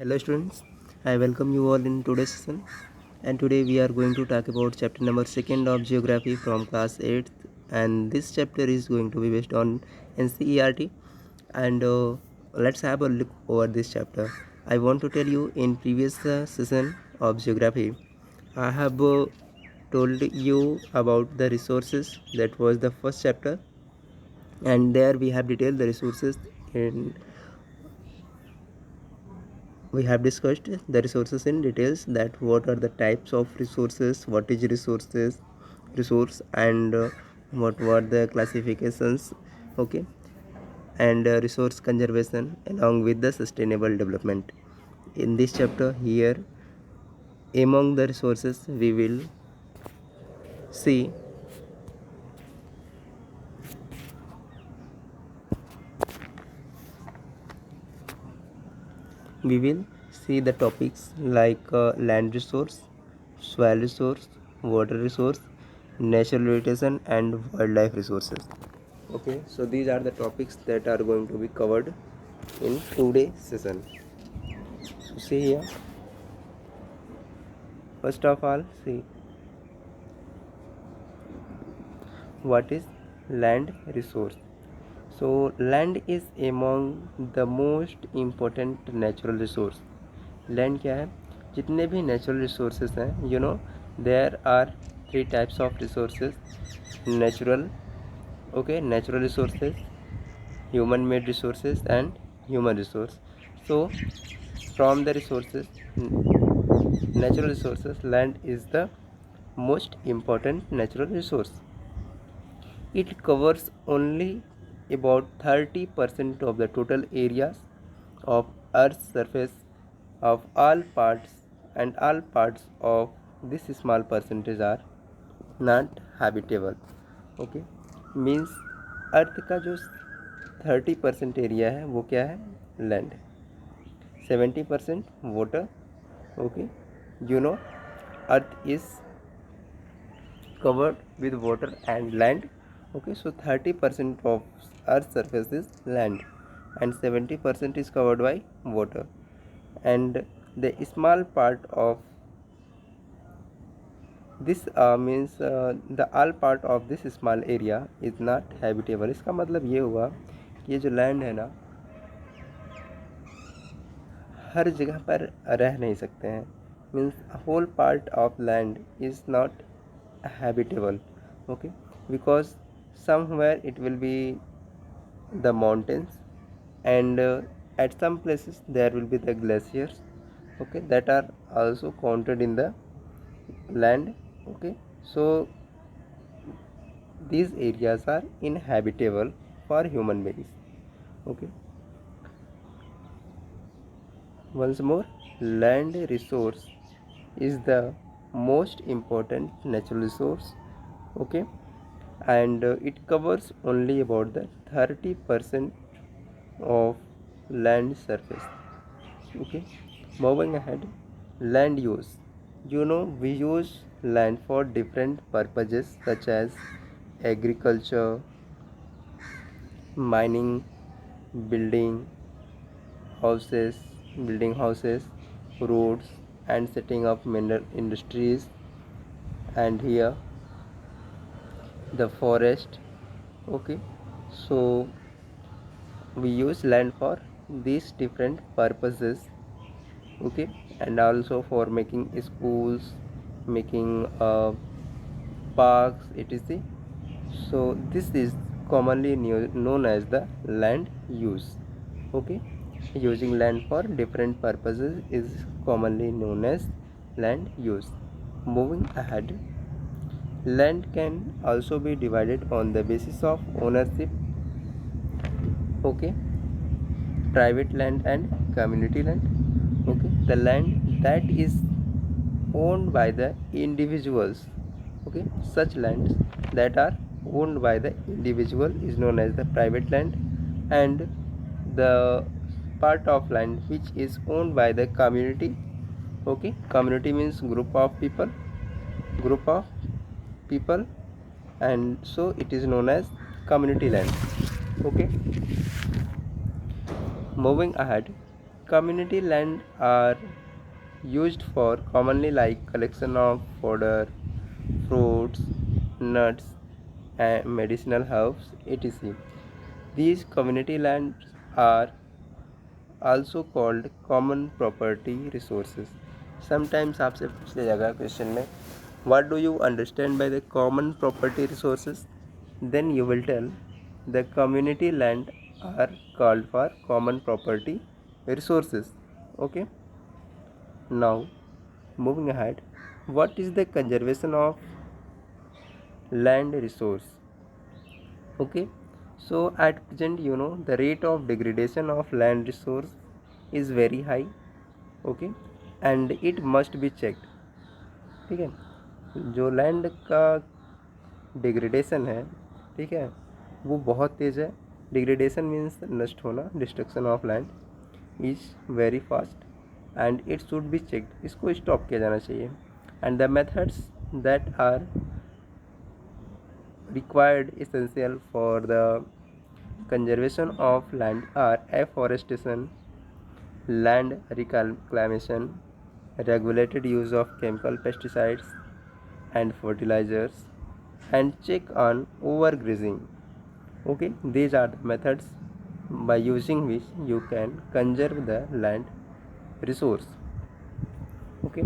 Hello students, I welcome you all in today's session, and today we are going to talk about chapter number 2nd of geography from class 8th, and this chapter is going to be based on NCERT. And let's have a look over this chapter. I want to tell you, in previous session of geography I have told you about the resources. That was the first chapter, and there we have detailed the resources. In we have discussed the resources in details, that what are the types of resources, what is resource, and what were the classifications. Okay, and resource conservation along with the sustainable development. In this chapter here, among the resources see we will see the topics like land resource, soil resource, water resource, natural vegetation, and wildlife resources. Okay, so these are the topics that are going to be covered in today's session. So see here, first of all, see what is land resource. So land is among the most important natural resource. Land क्या है? जितने भी natural resources हैं, there are three types of resources. Natural, okay, natural resources, human made resources, and human resource. So from the resources, natural resources, land is the most important natural resource. It covers only about 30% of the total areas of earth's surface of all parts, and all parts of this small percentage are not habitable. Okay, means अर्थ का जो 30% area है वो क्या है? Land. 70% water. Okay, earth is covered with water and land. Okay, so 30% of earth's surface is land, and 70% is covered by water, and the small part of this means the all part of this small area is not habitable. इसका मतलब ये हुआ कि ये जो land है ना, हर जगह पर रह नहीं सकते हैं. Means whole part of land is not habitable. Okay, because somewhere it will be the mountains, and at some places there will be the glaciers, okay, that are also counted in the land. Okay, so these areas are inhabitable for human beings. Okay, once more, land resource is the most important natural resource. Okay, and it covers only about the 30% of land surface. Okay, moving ahead, land use. We use land for different purposes such as agriculture, mining, building houses, roads, and setting up mineral industries, and here the forest. Okay, so we use land for these different purposes. Okay, and also for making schools, making parks, etc. So this is commonly known as the land use. Okay, using land for different purposes is commonly known as land use. Moving ahead, land can also be divided on the basis of ownership. Okay, private land and community land. Okay, the land that is owned by the individuals. Okay, such lands that are owned by the individual is known as the private land, and the part of land which is owned by the community. Okay, community means group of people, and so it is known as community land. Okay, moving ahead, Community land are used for commonly like collection of fodder, fruits, nuts, and medicinal herbs, etc. These community lands are also called common property resources. Sometimes आपसे पूछ लिया जाएगा question में what do you understand by the common property resources, then you will tell the community land are called for common property resources. Okay, now moving ahead, what is the conservation of land resource? Okay, so at present the rate of degradation of land resource is very high. Okay, and it must be checked. ठीक है, जो land का degradation है, ठीक है, वो बहुत तेज़ है. डिग्रेडेशन मीन्स नष्ट होना, destruction of land is very fast and it should be checked. इसको स्टॉप किया जाना चाहिए. And the methods that are required essential for the conservation of land are afforestation, land reclamation, regulated use of chemical pesticides and fertilizers, and check on overgrazing. Okay, these are the methods by using which you can conserve the land resource. Okay,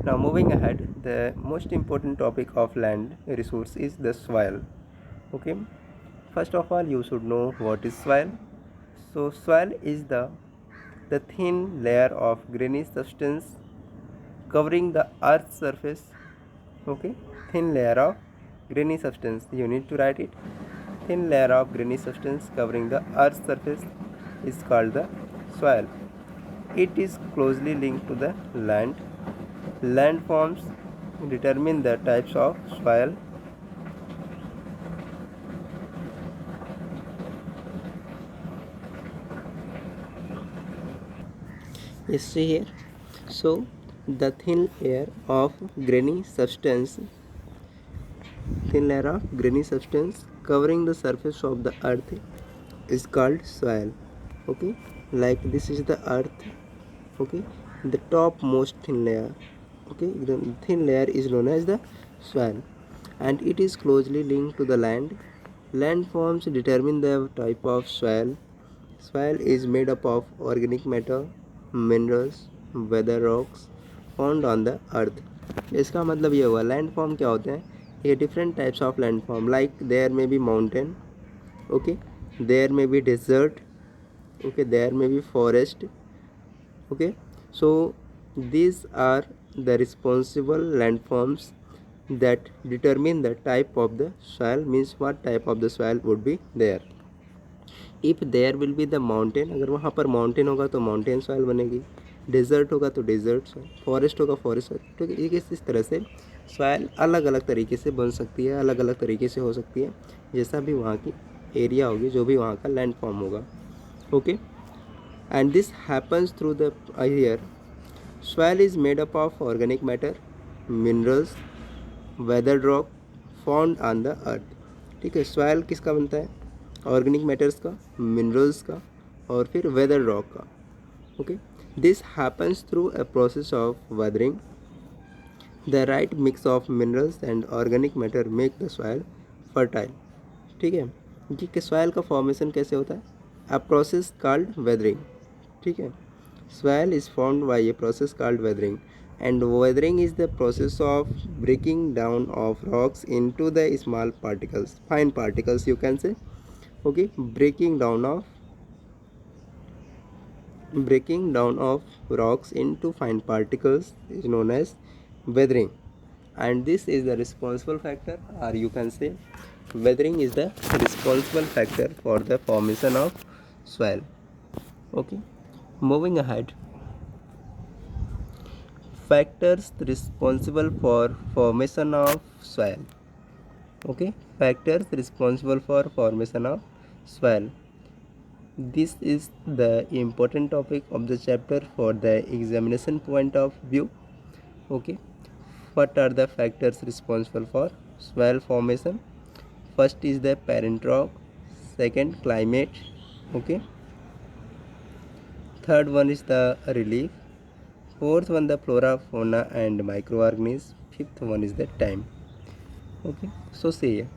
now moving ahead, the most important topic of land resource is the soil. Okay, first of all you should know what is soil. So soil is the thin layer of grainy substance covering the earth's surface. Okay, thin layer of grainy substance, you need to write it. Thin layer of grainy substance covering the earth's surface is called the soil. It is closely linked to the land. Landforms determine the types of soil. You see here. So the thin layer of grainy substance covering the surface of the earth is called soil. Okay, like this is the earth. Okay, the topmost thin layer. Okay, the thin layer is known as the soil, and it is closely linked to the land. Landforms determine the type of soil. Soil is made up of organic matter, minerals, weather rocks found on the earth. इसका मतलब ये हुआ landform क्या होते हैं. ये different types of landform, like there may be mountain. Okay, there may be desert. Okay, there may be forest. Okay, so these are the responsible landforms that determine the type of the soil, means what type of the soil would be there. If there will be the mountain, अगर वहाँ पर mountain होगा तो mountain soil बनेगी, desert होगा तो desert soil, forest होगा forest soil. तो इस तरह से soil अलग अलग तरीके से बन सकती है, अलग अलग तरीके से हो सकती है, जैसा भी वहाँ की एरिया होगी, जो भी वहाँ का लैंड फॉर्म होगा. Okay, and this happens through the here. Soil is made up of organic matter, minerals, weathered rock found on the earth. ठीक है, soil किसका बनता है? ऑर्गेनिक मैटर्स का, मिनरल्स का, और फिर वेदर रॉक का. Okay, this happens through a process of weathering. The right mix of minerals and organic matter make the soil fertile. ठीक है, कि सॉइल का फॉर्मेशन कैसे होता है? A process called weathering. ठीक है, soil is formed by a process called weathering, and weathering is the process of breaking down of rocks into the small particles, fine particles you can say. Okay, breaking down of rocks into fine particles is known as weathering, and this is the responsible factor, or you can say weathering is the responsible factor for the formation of soil. Okay, moving ahead, factors responsible for formation of soil. Okay, factors responsible for formation of soil. This is the important topic of the chapter for the examination point of view. Okay, what are the factors responsible for soil formation? First is the parent rock, second climate. Okay, third one is the relief, fourth one the flora, fauna and microorganisms, fifth one is the time. Okay, so see here,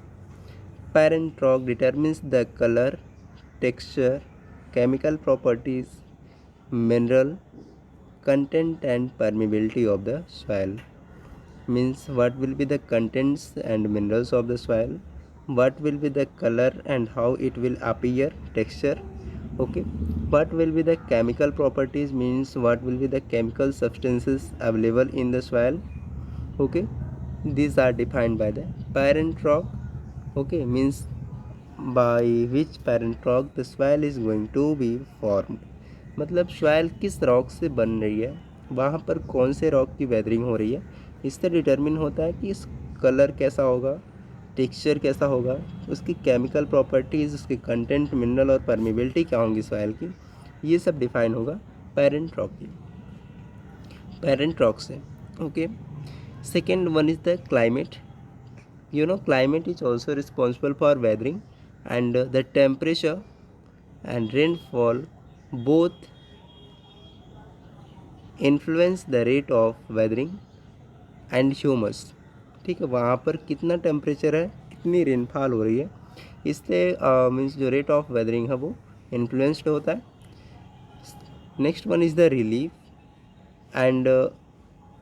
parent rock determines the color, texture, chemical properties, mineral content and permeability of the soil. Means what will be the contents and minerals of the soil, what will be the color and how it will appear, texture. Okay, what will be the chemical properties, means what will be the chemical substances available in the soil. Okay, these are defined by the parent rock. Okay, means by which parent rock the soil is going to be formed, मतलब soil किस rock से बन रही है, वहाँ पर कौन से रॉक की वेदरिंग हो रही है, इससे डिटरमिन होता है कि इस कलर कैसा होगा, टेक्सचर कैसा होगा, उसकी केमिकल प्रॉपर्टीज़, उसके कंटेंट, मिनरल और परमेबिलिटी क्या होंगी सॉइल की, ये सब डिफाइन होगा पेरेंट रॉक की, पेरेंट रॉक से. Okay, second one is the climate. You know, climate is also responsible for weathering, and the temperature and rainfall both influence the rate of weathering and humus. ठीक है, वहाँ पर कितना temperature है, कितनी rainfall हो रही है, इससे मीन्स जो रेट ऑफ वेदरिंग है वो इन्फ्लुएंस्ड होता है. Next one is the relief, and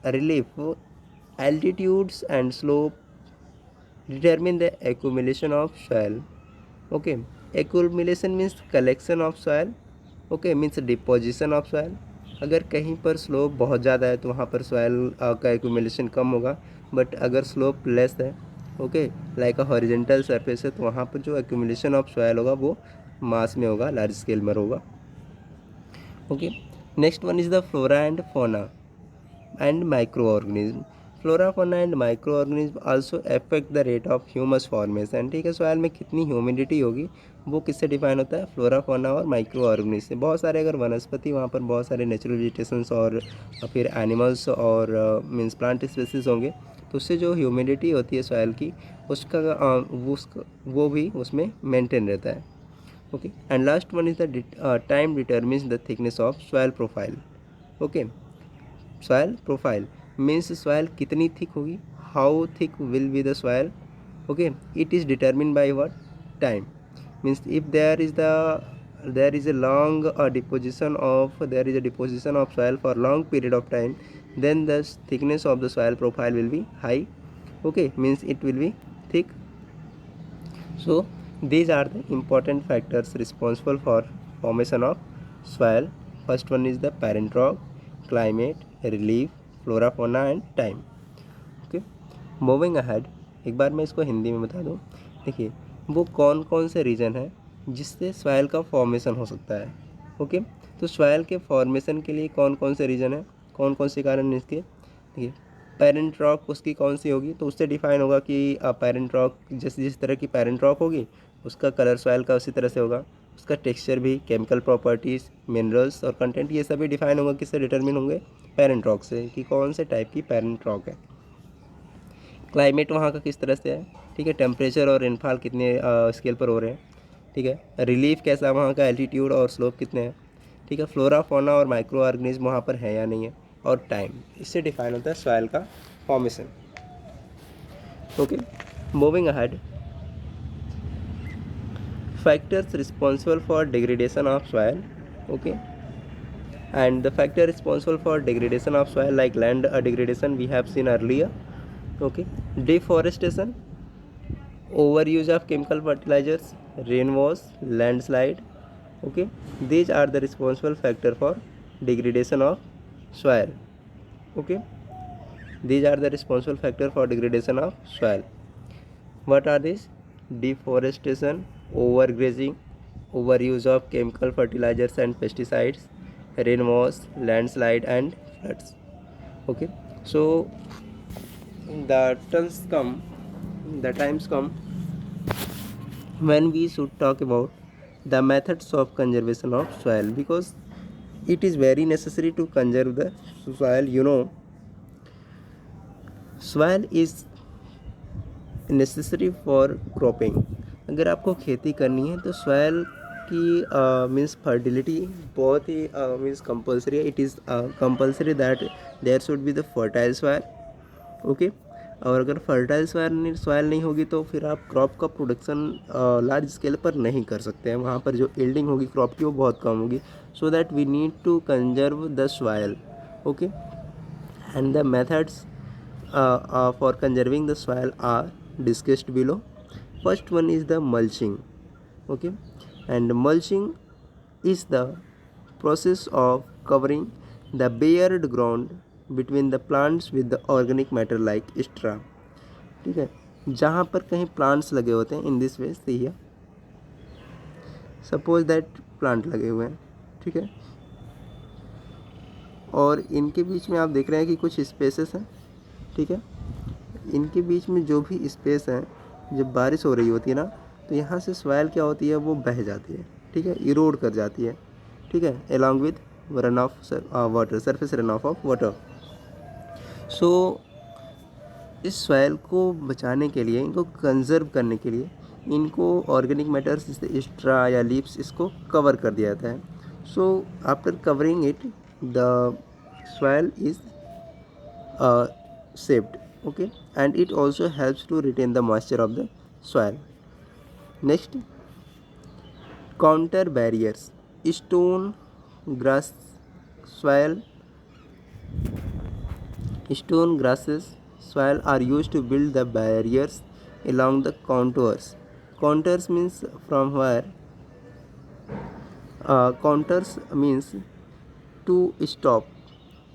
relief altitudes and slope determine the accumulation of soil. Okay, accumulation means collection of soil. Okay, means deposition of soil. अगर कहीं पर slope बहुत ज़्यादा है तो वहाँ पर सॉइल का एक्यूमुलेशन कम होगा, बट अगर स्लोप लेस है, okay, like a horizontal surface है, तो वहाँ पर जो एक्यूमुलेशन ऑफ सॉइल होगा वो मास में होगा, लार्ज स्केल में होगा. Okay, next one is the flora and fauna and micro organism. Flora, फोना and micro organism also affect the rate of humus formation. ठीक है, सॉइल में कितनी ह्यूमिडिटी होगी वो किससे डिफाइन होता है, फ्लोरा, फोना और माइक्रो ऑर्गेनिज्म से. बहुत सारे अगर वनस्पति, वहाँ पर बहुत सारे नेचुरल वेजिटेशंस और फिर एनिमल्स और मीन्स प्लांट स्पेसीज होंगे, तो उससे जो ह्यूमिडिटी होती है सॉइल की, वो भी उसमें मेंटेन रहता है. Okay, and last one is the time determines the thickness of soil profile. Okay, soil profile means soil कितनी थिक होगी, how thick will be the soil. Okay, it is determine by what, time. Means if there is a long deposition of soil for long period of time, then the thickness of the soil profile will be high. Okay, means it will be thick. So these are the important factors responsible for formation of soil. First one is the parent rock, climate, relief, flora, fauna and time. Okay, moving ahead, एक बार मैं इसको हिंदी में बता दूँ. देखिए, वो कौन कौन से रीजन है जिससे सॉइल का फॉर्मेशन हो सकता है. ओके, तो सॉइल के फॉर्मेशन के लिए कौन कौन से रीजन है, कौन कौन से कारण इसके. देखिए, पेरेंट रॉक उसकी कौन सी होगी, तो उससे डिफाइन होगा कि पेरेंट रॉक जिस तरह की पेरेंट रॉक होगी उसका कलर सॉइल का उसी तरह से होगा, उसका टेक्सचर भी, केमिकल प्रॉपर्टीज़, मिनरल्स और कंटेंट, ये सभी डिफाइन होगा किससे डिटरमिन होंगे, पेरेंट रॉक से, कि कौन से टाइप की पेरेंट रॉक है. क्लाइमेट वहाँ का किस तरह से है, ठीक है, टेम्परेचर और रेनफॉल कितने स्केल पर हो रहे हैं, ठीक है, रिलीफ कैसा है, वहाँ का एल्टीट्यूड और स्लोप कितने हैं, ठीक है, फ्लोरा, फौना और माइक्रो ऑर्गेनिज्म वहाँ पर है या नहीं है, और टाइम, इससे डिफाइन होता है सॉइल का formation. Okay, moving ahead, factors responsible for degradation of soil. Okay, and the factor responsible for degradation of soil like land degradation we have seen earlier. Okay, deforestation, overuse of chemical fertilizers, rainwash, landslide. Okay, these are the responsible factor for degradation of soil. Okay, these are the responsible factor for degradation of soil. What are these? Deforestation, overgrazing, overuse of chemical fertilizers and pesticides, rainwash, landslide and floods. Okay, so the times come when we should talk about the methods of conservation of soil, because it is very necessary to conserve the soil. You know, soil is necessary for cropping. अगर आपको खेती करनी है तो soil कि means fertility बहुत ही means compulsory है. It is compulsory that there should be the fertile soil. Okay. और अगर फर्टाइल सॉइल नहीं होगी तो फिर आप क्रॉप का प्रोडक्शन लार्ज स्केल पर नहीं कर सकते हैं. वहाँ पर जो यील्डिंग होगी क्रॉप की वो बहुत कम होगी. So that we need to conserve the soil. Okay. And the methods for conserving the soil are discussed below. First one is the mulching. Okay. And mulching is the process of covering the bared ground between the plants with the organic matter like straw. ठीक है. जहाँ पर कहीं plants लगे होते हैं in this way see here, suppose that plant लगे हुए हैं. ठीक है. और इनके बीच में आप देख रहे हैं कि कुछ स्पेसेस हैं. ठीक है. इनके बीच में जो भी स्पेस है, जब बारिश हो रही होती है ना, तो यहाँ से सॉइल क्या होती है, वो बह जाती है. ठीक है. इरोड कर जाती है. ठीक है. Along with run off water, surface run off water. So इस सॉइल को बचाने के लिए, इनको कंजर्व करने के लिए, इनको ऑर्गेनिक मैटर्स जैसे स्ट्रा या लीव्स इसको कवर कर दिया जाता है. So after covering it the soil is saved. Okay. And it also helps to retain the moisture of the soil. Next, counter barriers. Stone, grass, soil, stone, grasses, soil are used to build the barriers along the contours. Contours means from where, contours means to stop.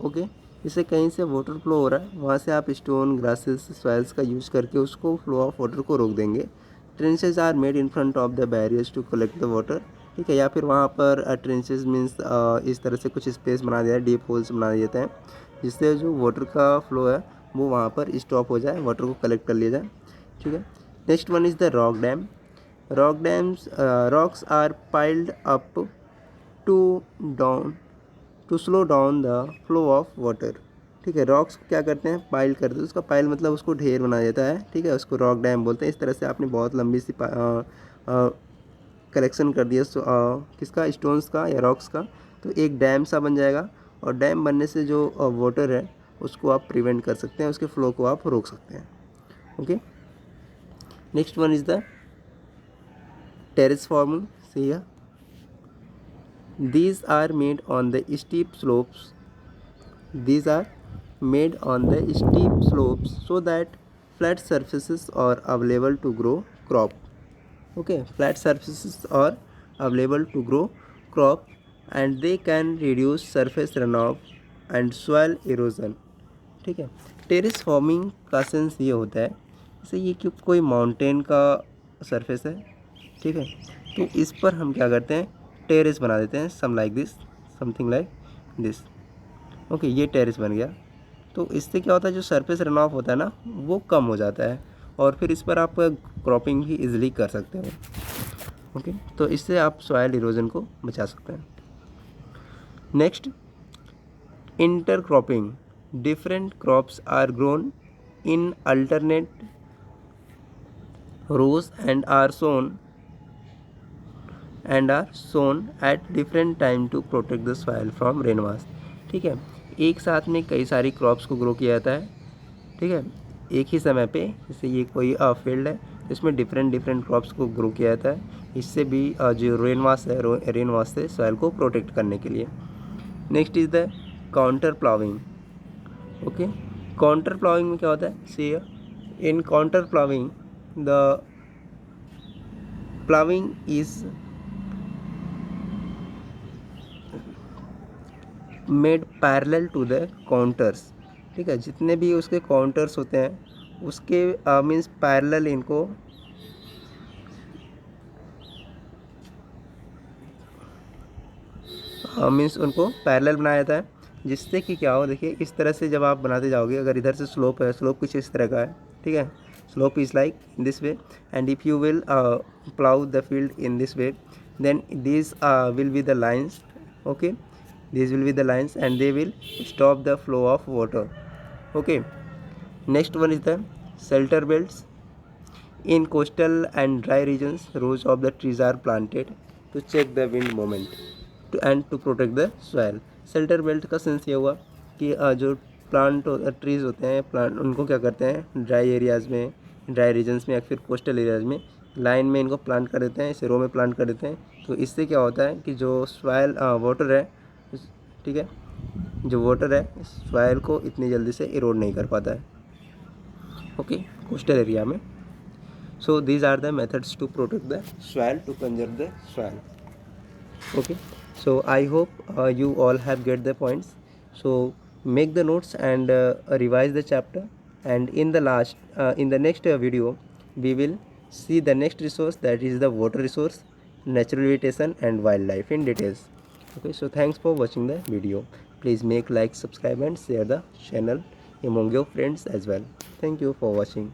Okay. जैसे कहीं से water flow हो रहा है, वहाँ से आप stone, grasses, soils का यूज़ करके उसको फ्लो ऑफ वाटर को रोक देंगे. Trenches are made in front of the barriers to collect the water. ठीक है. या फिर वहाँ पर ट्रेंचेस मीन्स इस तरह से कुछ स्पेस बना दिया है, डीप होल्स बना देते हैं, जिससे जो वाटर का फ्लो है वो वहाँ पर स्टॉप हो जाए, वाटर को कलेक्ट कर लिया जाए. ठीक है. Next one is the rock dam. Rock dams, rocks are piled up to slow down the flow of water. ठीक है. रॉक्स को क्या करते हैं, पाइल करते हैं. उसका पाइल मतलब उसको ढेर बना देता है. ठीक है. उसको रॉक डैम बोलते हैं. इस तरह से आपने बहुत लंबी सी कलेक्शन कर दिया किसका, स्टोन्स का या रॉक्स का, तो एक डैम सा बन जाएगा. और डैम बनने से जो वाटर है उसको आप प्रिवेंट कर सकते हैं, उसके फ्लो को आप रोक सकते हैं. Okay. Next one is the terrace forming. See here, these are made on the steep slopes. These are made on the steep slopes so that flat surfaces are available to grow crop. Okay. Flat surfaces are available to grow crop and they can reduce surface runoff and soil erosion. ठीक है. Terrace forming का sense ये होता है, जैसे ये कि कोई माउंटेन का सरफेस है. ठीक है. तो इस पर हम क्या करते हैं, टेरेस बना देते हैं. Some like this, something like this. Okay. ये टेरेस बन गया. तो इससे क्या होता है, जो सरफेस रन ऑफ होता है ना, वो कम हो जाता है और फिर इस पर आप क्रॉपिंग भी इजीली कर सकते हो. ओके. तो इससे आप सॉइल इरोजन को बचा सकते हैं. Next, intercropping. Different crops are grown in alternate rows and are sown at different time to protect the soil from rainwash. ठीक है. एक साथ में कई सारी क्रॉप्स को ग्रो किया जाता है. ठीक है. एक ही समय पे, जैसे ये कोई फील्ड है, इसमें डिफरेंट क्रॉप्स को ग्रो किया जाता है. इससे भी जो रेनवाश है, रेनवाश से सॉइल को प्रोटेक्ट करने के लिए. Next is the contour ploughing. Okay. Contour ploughing में क्या होता है, see in contour ploughing the ploughing is made parallel to the contours. ठीक है. जितने भी उसके काउंटर्स होते हैं उसके मीन्स पैरेलल इनको मीन्स उनको पैरेलल बनाया जाता है, जिससे कि क्या हो, देखिए इस तरह से जब आप बनाते जाओगे, अगर इधर से स्लोप है, स्लोप कुछ इस तरह का है. ठीक है. Slope is like in this way and if you will plough the field in this way, then these will be the lines. Okay. These will be the lines and they will stop the flow of water. Okay. Next one is the shelter belts. In coastal and dry regions, rows of the trees are planted. to check the wind moment and to protect the soil. Shelter belt का sense ये हुआ कि जो trees होते हैं, plant उनको क्या करते हैं ड्राई एरियाज़ में, ड्राई रीजन्स में या फिर कोस्टल एरियाज़ में लाइन में इनको प्लांट कर देते हैं, इसे रो में प्लांट कर देते हैं। तो इससे क्या होता है कि जो सॉइल वाटर है, ठीक है, जो वाटर है सॉइल को इतनी जल्दी से इरोड नहीं कर पाता है, ओके, कोस्टल एरिया में। So these are the methods to protect the soil, to conserve the soil, okay. So I hope you all have get the points. So make the notes and revise the chapter, and in the next video we will see the next resource, that is the water resource, natural vegetation and wildlife in details. Okay, so thanks for watching the video. Please make like, subscribe and share the channel among your friends as well. Thank you for watching.